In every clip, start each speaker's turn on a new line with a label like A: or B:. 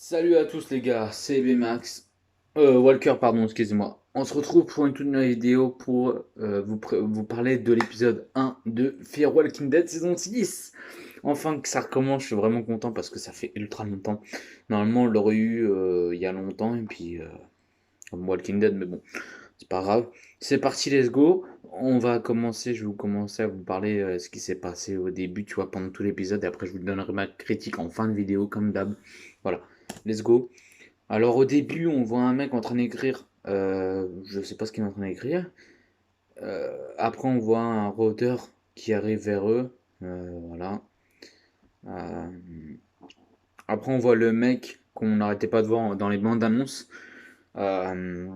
A: Salut à tous les gars, c'est Bmax. Walker, pardon, excusez-moi. On se retrouve pour une toute nouvelle vidéo pour vous parler de l'épisode 1 de Fear Walking Dead saison 6. Enfin que ça recommence, je suis vraiment content parce que ça fait ultra longtemps. Normalement, on l'aurait eu il y a longtemps et puis comme Walking Dead, mais bon, c'est pas grave. C'est parti, let's go. On va commencer, je vais vous commencer à vous parler ce qui s'est passé au début, tu vois, pendant tout l'épisode, et après je vous donnerai ma critique en fin de vidéo, comme d'hab. Voilà, let's go. Alors au début, on voit un mec en train d'écrire, je sais pas ce qu'il est en train d'écrire. Après, on voit un rôdeur qui arrive vers eux, voilà. Euh, Après, on voit le mec qu'on n'arrêtait pas de voir dans les bandes annonces, euh,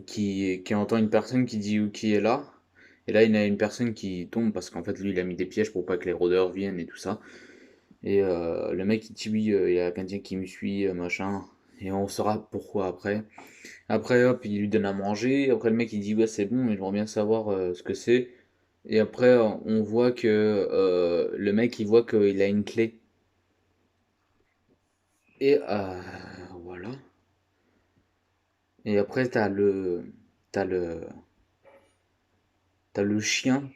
A: qui entend une personne qui dit qui est là. Et là, il y a une personne qui tombe parce qu'en fait, lui, il a mis des pièges pour pas que les rôdeurs viennent et tout ça. Et le mec, il dit oui, il y a quelqu'un qui me suit, machin. Et on saura pourquoi après. Après, hop, il lui donne à manger. Après, le mec, il dit, ouais, c'est bon, mais j'aimerais bien savoir ce que c'est. Et après, on voit que le mec, il voit qu'il a une clé. Et voilà. Et après, t'as le, t'as le chien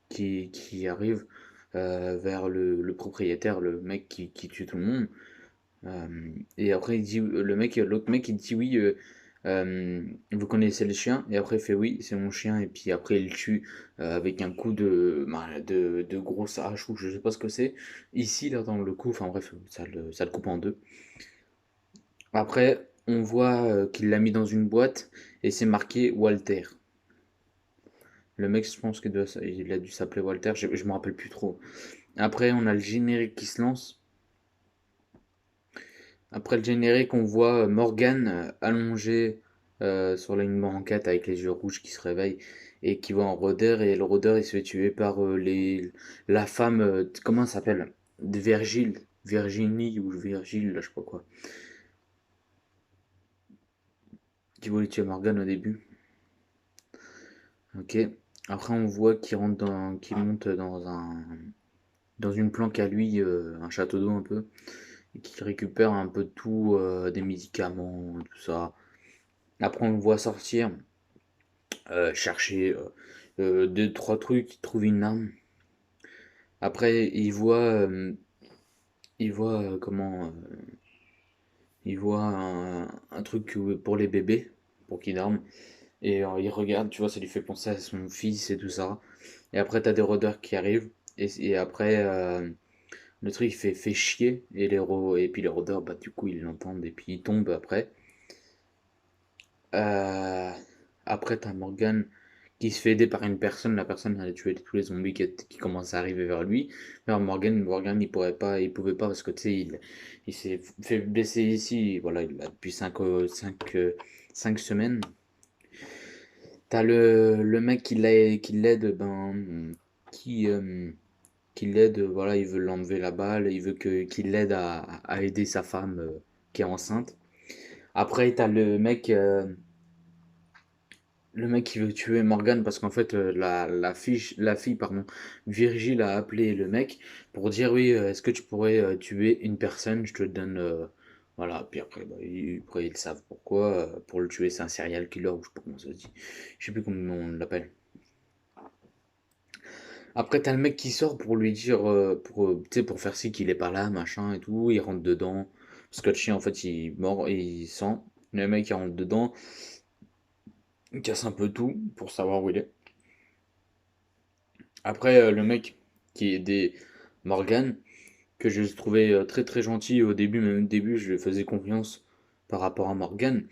A: qui arrive vers le propriétaire, le mec qui tue tout le monde. Et après, il dit, l'autre mec, il dit oui, vous connaissez le chien? Et après, il fait oui, c'est mon chien. Et puis après, il le tue avec un coup de grosse hache ou je sais pas ce que c'est. Ici, là, dans le coup, enfin bref, ça le coupe en deux. Après, on voit qu'il l'a mis dans une boîte et c'est marqué Walter. Le mec, je pense il a dû s'appeler Walter, je me rappelle plus trop. Après, on a le générique qui se lance. Après le générique, on voit Morgan allongé sur une banquette avec les yeux rouges qui se réveille et qui voit un rôdeur et le rôdeur il se fait tuer par la femme, comment elle s'appelle? De Virginie ou Virgile, je sais pas quoi, qui voulait tuer Morgan au début. Ok. Après on voit qu'il monte dans une planque à lui, un château d'eau un peu, et qu'il récupère un peu de tout, des médicaments, tout ça. Après on le voit sortir chercher deux, trois trucs, il trouve une arme. Après, il voit un truc pour les bébés, pour qu'ils dorment. Et il regarde, tu vois, ça lui fait penser à son fils et tout ça. Et après, t'as des rôdeurs qui arrivent. Et après, le truc fait chier. Et puis les rôdeurs, bah, du coup, ils l'entendent. Et puis ils tombent après. Euh, Après, t'as Morgan qui se fait aider par une personne. La personne a tué tous les zombies qui commencent à arriver vers lui. Alors Morgan, il pouvait pas parce que tu sais, il s'est fait blesser ici. Voilà, il l'a depuis 5 semaines. T'as le mec qui l'aide, qui, euh, qui l'aide. Voilà, il veut l'enlever la balle. Il veut qu'il l'aide à aider sa femme qui est enceinte. Après, t'as le mec qui veut tuer Morgan parce qu'en fait la fille pardon Virgile a appelé le mec pour dire oui est-ce que tu pourrais tuer une personne je te donne voilà puis après après ils savent pourquoi pour le tuer c'est un serial killer ou je sais pas comment ça se dit je sais plus comment on l'appelle. Après t'as le mec qui sort pour lui dire tu sais pour faire ci qu'il est pas là machin et tout il rentre dedans parce que le chien en fait il mord et il sent le mec il rentre dedans il casse un peu tout pour savoir où il est. Après, le mec qui aidait Morgan, que je trouvais très très gentil au début, même au début, je lui faisais confiance par rapport à Morgan.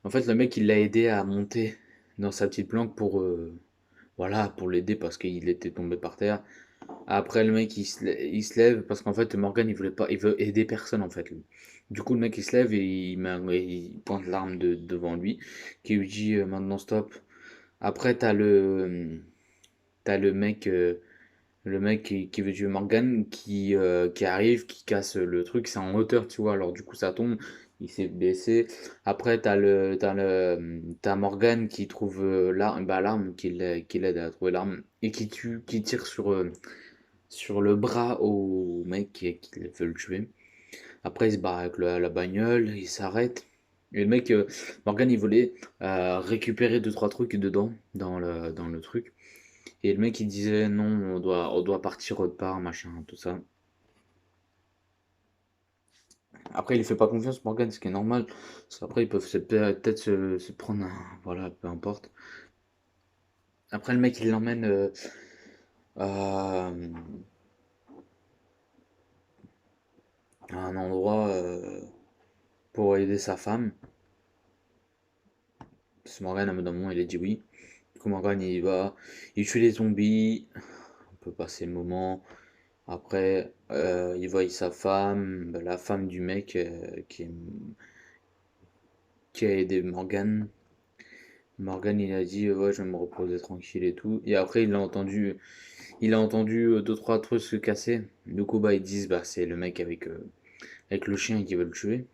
A: En fait, le mec, il l'a aidé à monter dans sa petite planque voilà, pour l'aider parce qu'il était tombé par terre. Après, le mec, il se lève parce qu'en fait, Morgan, il voulait pas, il veut aider personne en fait, lui. Du coup, le mec, il se lève et il pointe l'arme devant lui, qui lui dit maintenant stop. Après, t'as le mec qui veut tuer Morgan qui arrive, qui casse le truc, c'est en hauteur, tu vois, alors du coup ça tombe, il s'est blessé. Après, t'as Morgan qui trouve l'arme, qui l'aide à trouver l'arme, et qui tire sur le bras au mec qui veut le tuer. Après, il se barre avec la bagnole, il s'arrête. Et le mec, Morgan, il voulait récupérer deux, trois trucs dedans, dans le truc. Et le mec, il disait non, on doit partir autre part, machin, tout ça. Après, il lui fait pas confiance, Morgan, ce qui est normal. Parce qu'après, ils peuvent peut-être se prendre un. Voilà, peu importe. Après, le mec, il l'emmène à un endroit pour aider sa femme. Parce que Morgan, à un moment, il a dit oui. Du coup, Morgan, il y va, il tue les zombies, on peut passer le moment. Après, il voit sa femme, bah, la femme du mec qui a aidé Morgan. Morgan, il a dit ouais, je vais me reposer tranquille et tout. Et après, il a entendu deux trois trucs se casser. Du coup, bah ils disent bah c'est le mec avec le chien qui veut le tuer.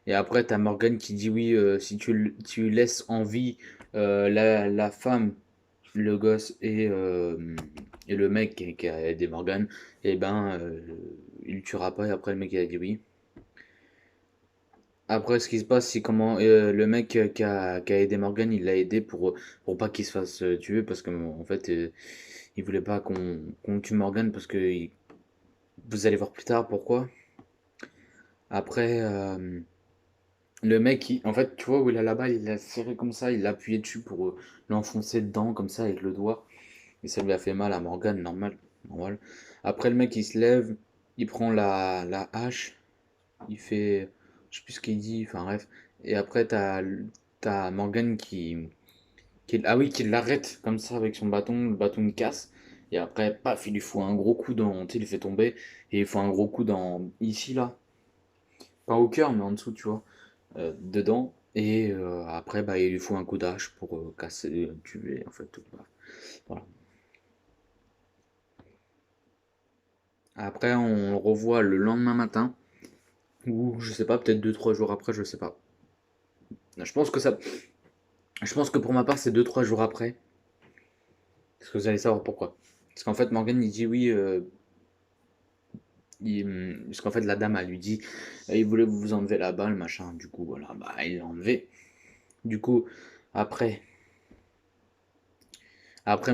A: Et après, t'as Morgan qui dit oui, si tu laisses en vie la femme, le gosse et le mec qui a aidé Morgan, et ben il le tuera pas. Et après, le mec il a dit oui. Après, ce qui se passe, c'est comment le mec qui a aidé Morgan, il l'a aidé pour pas qu'il se fasse tuer parce que en fait, il voulait pas qu'on tue Morgan parce que vous allez voir plus tard pourquoi. Après, le mec, en fait, tu vois où il a la balle, il l'a serré comme ça, il l'a appuyé dessus pour l'enfoncer dedans comme ça avec le doigt. Et ça lui a fait mal à Morgan, normal, normal. Après, le mec, il se lève, il prend la hache, il fait, je sais plus ce qu'il dit, enfin bref. Et après, t'as Morgan ah oui, qui l'arrête comme ça avec son bâton, le bâton il casse. Et après, paf, il lui faut un gros coup dans, tu sais, il le fait tomber. Et il faut un gros coup ici, là. Pas au cœur, mais en dessous, tu vois, dedans. Et après, bah, il lui faut un coup d'âge pour casser, tuer, en fait, tout. Bah, voilà. Après, on le revoit le lendemain matin, ou je sais pas, peut-être deux trois jours après, je sais pas. Je pense que ça, je pense que pour ma part, c'est deux trois jours après. Parce que vous allez savoir pourquoi. Parce qu'en fait, Morgan, il dit oui, parce qu'en fait, la dame, elle lui dit, il voulait vous enlever la balle, machin. Du coup, voilà, bah, il l'a enlevé. Du coup, après,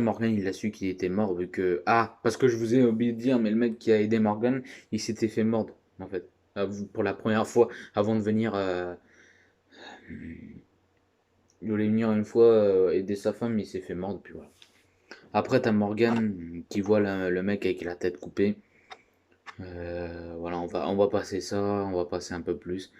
A: Morgan, il a su qu'il était mort, vu que. Ah, parce que je vous ai oublié de dire, mais le mec qui a aidé Morgan, il s'était fait mordre, en fait. Pour la première fois, avant de venir. Il voulait venir une fois aider sa femme, mais il s'est fait mordre, puis voilà. Après, t'as Morgan qui voit le mec avec la tête coupée. Voilà, on va passer ça, on va passer un peu plus.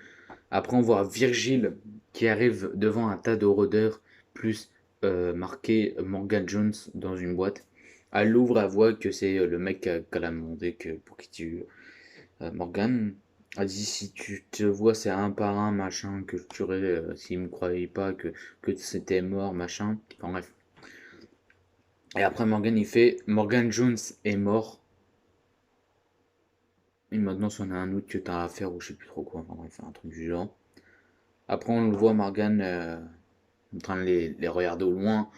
A: Après, on voit Virgile qui arrive devant un tas de rôdeurs, plus marqué Morgan Jones dans une boîte. Elle l'ouvre, elle voit que c'est le mec qu'elle a demandé pour qu'il tue Morgan. Elle dit si tu te vois, c'est un par un, machin, que je tuerais s'il me croyait pas que c'était mort, machin. Enfin bref. Et après, Morgan, il fait Morgan Jones est mort. Et maintenant, c'en a un autre que t'as à faire, ou je sais plus trop quoi. Enfin bref, un truc du genre. Après, on le voit, Morgan, en train de les regarder au loin.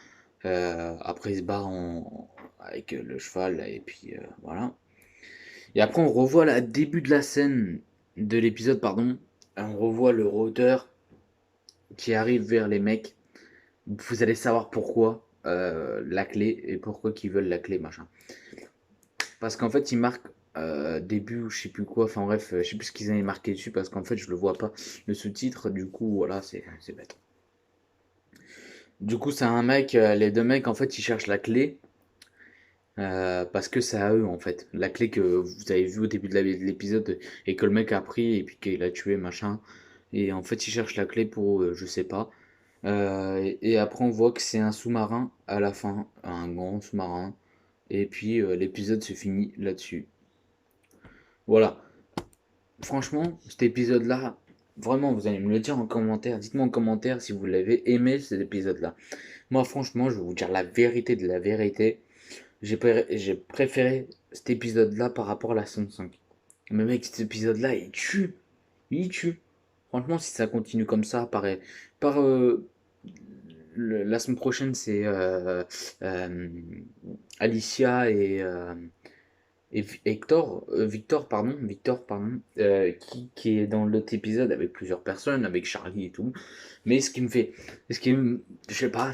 A: Après, il se barre avec le cheval, là, et puis voilà. Et après, on revoit le début de la scène, de l'épisode, pardon. On revoit le rôdeur qui arrive vers les mecs. Vous allez savoir pourquoi la clé et pourquoi qu'ils veulent la clé, machin. Parce qu'en fait, ils marquent début ou je sais plus quoi. Enfin bref, je sais plus ce qu'ils avaient marqué dessus parce qu'en fait, je le vois pas. Le sous-titre, du coup, voilà, c'est bête. Du coup, c'est un mec, les deux mecs, en fait, ils cherchent la clé. Parce que c'est à eux en fait. La clé que vous avez vue au début de l'épisode et que le mec a pris et puis qu'il a tué machin. Et en fait il cherche la clé pour je sais pas. Et après on voit que c'est un sous-marin à la fin, un grand sous-marin. Et puis l'épisode se finit là-dessus. Voilà. Franchement, cet épisode-là, vraiment vous allez me le dire en commentaire. Dites-moi en commentaire si vous l'avez aimé cet épisode-là. Moi franchement je vais vous dire la vérité de la vérité. J'ai préféré cet épisode-là par rapport à la saison 5. Mais mec, cet épisode-là, il tue. Il tue. Franchement, si ça continue comme ça, par la semaine prochaine, c'est Alicia et Victor, pardon, qui est dans l'autre épisode avec plusieurs personnes, avec Charlie et tout. Mais ce qui me, je sais pas,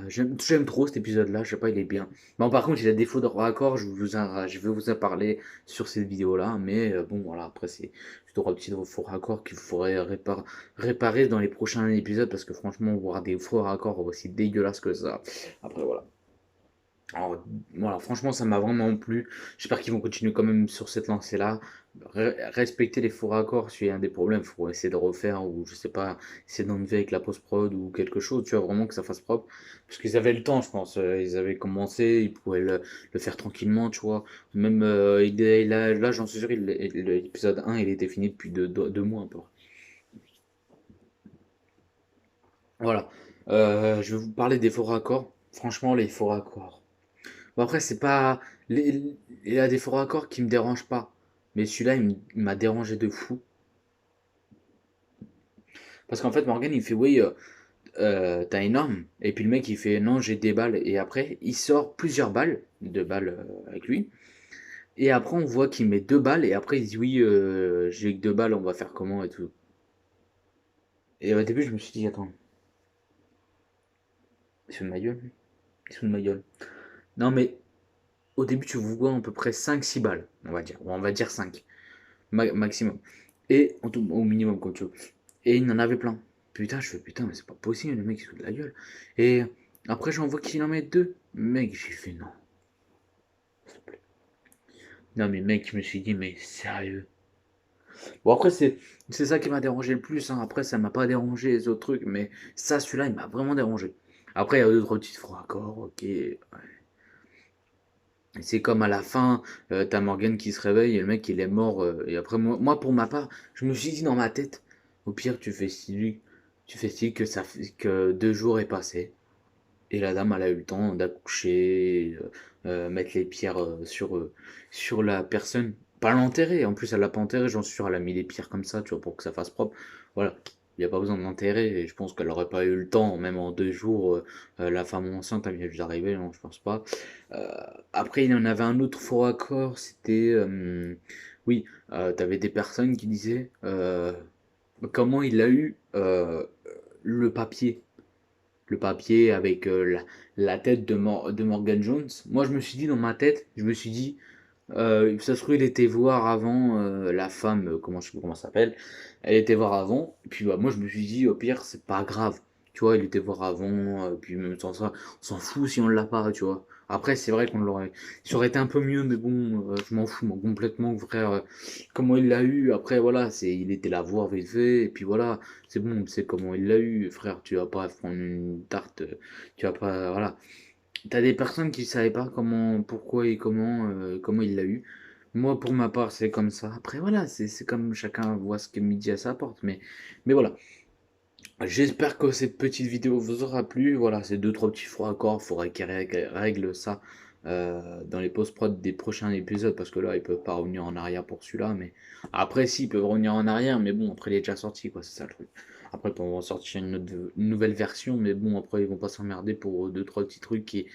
A: j'aime trop cet épisode-là, je sais pas, il est bien. Bon, par contre, il a défaut de raccord, je vais vous en parler sur cette vidéo-là, mais bon, voilà, après, c'est trois petits faux raccords qu'il faudrait réparer dans les prochains épisodes, parce que franchement, voir des faux raccords aussi dégueulasses que ça, après, voilà. Alors, voilà, franchement, ça m'a vraiment plu. J'espère qu'ils vont continuer quand même sur cette lancée-là. Respecter les faux raccords, s'il y a un des problèmes, il faut essayer de refaire, ou je sais pas, essayer d'enlever avec la post-prod ou quelque chose, tu vois, vraiment que ça fasse propre. Parce qu'ils avaient le temps, je pense. Ils avaient commencé, ils pouvaient le faire tranquillement, tu vois. Même, là, j'en suis sûr, l'épisode 1, il était fini depuis 2 mois, un peu. Voilà. Je vais vous parler des faux raccords. Franchement, les faux raccords. Bon, après, c'est pas. Il y a des faux raccords qui me dérangent pas. Mais celui-là, il m'a dérangé de fou. Parce qu'en fait, Morgan, il fait oui, t'as une arme. Et puis le mec, il fait non, j'ai des balles. Et après, il sort plusieurs balles, 2 balles avec lui. Et après, on voit qu'il met 2 balles. Et après, il dit oui, j'ai que 2 balles, on va faire comment et tout. Et au début, je me suis dit, attends, il se fout de ma gueule, lui. Il se fout de ma gueule. Non, mais au début, tu vois à peu près 5 6 balles, on va dire. On va dire 5 maximum. Et au minimum, comme tu veux. Et il en avait plein. Putain, je fais putain, mais c'est pas possible, le mec il se fout de la gueule. Et après, j'en vois qu'il en met 2. Mec, j'ai fait non, s'il te plaît. Non, mais mec, je me suis dit, mais sérieux. Bon, après, c'est ça qui m'a dérangé le plus, hein. Après, ça m'a pas dérangé les autres trucs, mais ça, celui-là, il m'a vraiment dérangé. Après, il y a d'autres petites fois encore, ok. Ouais. C'est comme à la fin, t'as Morgan qui se réveille et le mec il est mort. Et après, moi, pour ma part, je me suis dit dans ma tête, au pire, tu fais style que, que 2 jours est passé. Et la dame, elle a eu le temps d'accoucher, mettre les pierres sur la personne. Pas l'enterrer, en plus elle l'a pas enterré, j'en suis sûr, elle a mis les pierres comme ça, tu vois, pour que ça fasse propre. Voilà, il n'y a pas besoin de l'enterrer, et je pense qu'elle aurait pas eu le temps, même en 2 jours, la femme enceinte, elle vient juste d'arriver, non, je pense pas. Euh, Après, il y en avait un autre faux raccord, c'était... oui, t'avais des personnes qui disaient comment il a eu le papier avec la tête de Morgan Jones. Moi, je me suis dit dans ma tête, je me suis dit, ça se trouve, il était voir avant la femme, comment je sais plus comment ça s'appelle, elle était voir avant, et puis bah, moi je me suis dit, au pire, c'est pas grave, tu vois, il était voir avant, puis même sans ça, on s'en fout si on l'a pas, tu vois. Après, c'est vrai qu'on l'aurait, ça aurait été un peu mieux, mais bon, je m'en fous, moi, complètement, frère, comment il l'a eu, après, voilà, il était là voir vite fait, et puis voilà, c'est bon, c'est comment il l'a eu, frère, tu vas pas prendre une tarte, tu vas pas, voilà. T'as des personnes qui savaient pas pourquoi et comment il l'a eu. Moi, pour ma part, c'est comme ça. Après, voilà, c'est comme chacun voit ce que midi à sa porte. Mais voilà. J'espère que cette petite vidéo vous aura plu. Voilà, c'est deux, trois petits froids accords. Faudrait qu'ils règlent ça dans les post-prod des prochains épisodes. Parce que là, ils peuvent pas revenir en arrière pour celui-là. Mais après, si, ils peuvent revenir en arrière. Mais bon, après, il est déjà sorti, quoi. C'est ça le truc. Après, ils pourront sortir une nouvelle version. Mais bon, après, ils vont pas s'emmerder pour deux, trois petits trucs qui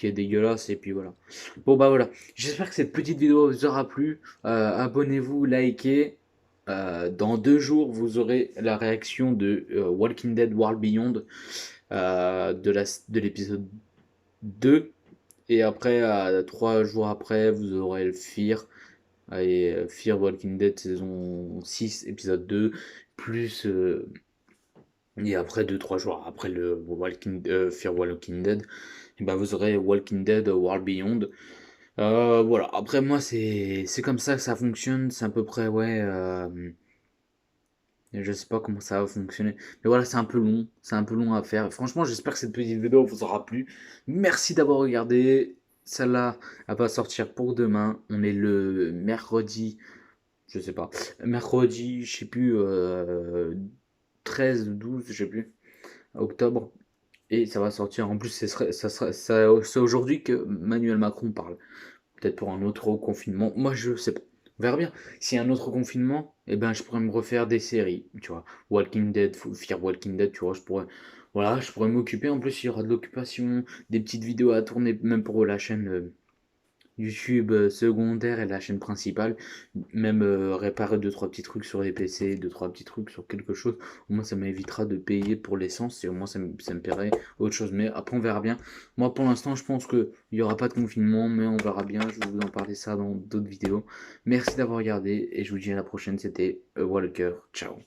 A: est dégueulasse. Et puis voilà. Bon, bah voilà. J'espère que cette petite vidéo vous aura plu. Abonnez-vous, likez. Dans 2 jours, vous aurez la réaction de Walking Dead World Beyond de l'épisode 2. Et après, 3 jours après, vous aurez le Fear. Et Fear Walking Dead saison 6, épisode 2. Plus. Et après, 2 3 jours après le Fear Walking Dead, et ben vous aurez Walking Dead World Beyond. Voilà. Après, moi, c'est comme ça que ça fonctionne. C'est à peu près, ouais. Je sais pas comment ça va fonctionner. Mais voilà, c'est un peu long. C'est un peu long à faire. Franchement, j'espère que cette petite vidéo vous aura plu. Merci d'avoir regardé. Celle-là, elle va sortir pour demain. On est le mercredi, je sais pas. Mercredi, je sais plus, 13 ou 12, je sais plus, octobre. Et ça va sortir. En plus, c'est aujourd'hui que Emmanuel Macron parle. Peut-être pour un autre confinement. Moi, je sais pas. On verra bien. S'il y a un autre confinement, eh ben, je pourrais me refaire des séries, tu vois. Walking Dead, Fear Walking Dead, tu vois, voilà, je pourrais m'occuper. En plus, il y aura de l'occupation, des petites vidéos à tourner, même pour la chaîne YouTube secondaire et la chaîne principale. Même réparer deux trois petits trucs sur les PC, deux trois petits trucs sur quelque chose. Au moins ça m'évitera de payer pour l'essence et au moins ça me paierait autre chose. Mais après on verra bien. Moi pour l'instant je pense qu'il n'y aura pas de confinement, mais on verra bien. Je vais vous en parler ça dans d'autres vidéos. Merci d'avoir regardé et je vous dis à la prochaine. C'était Walker. Ciao.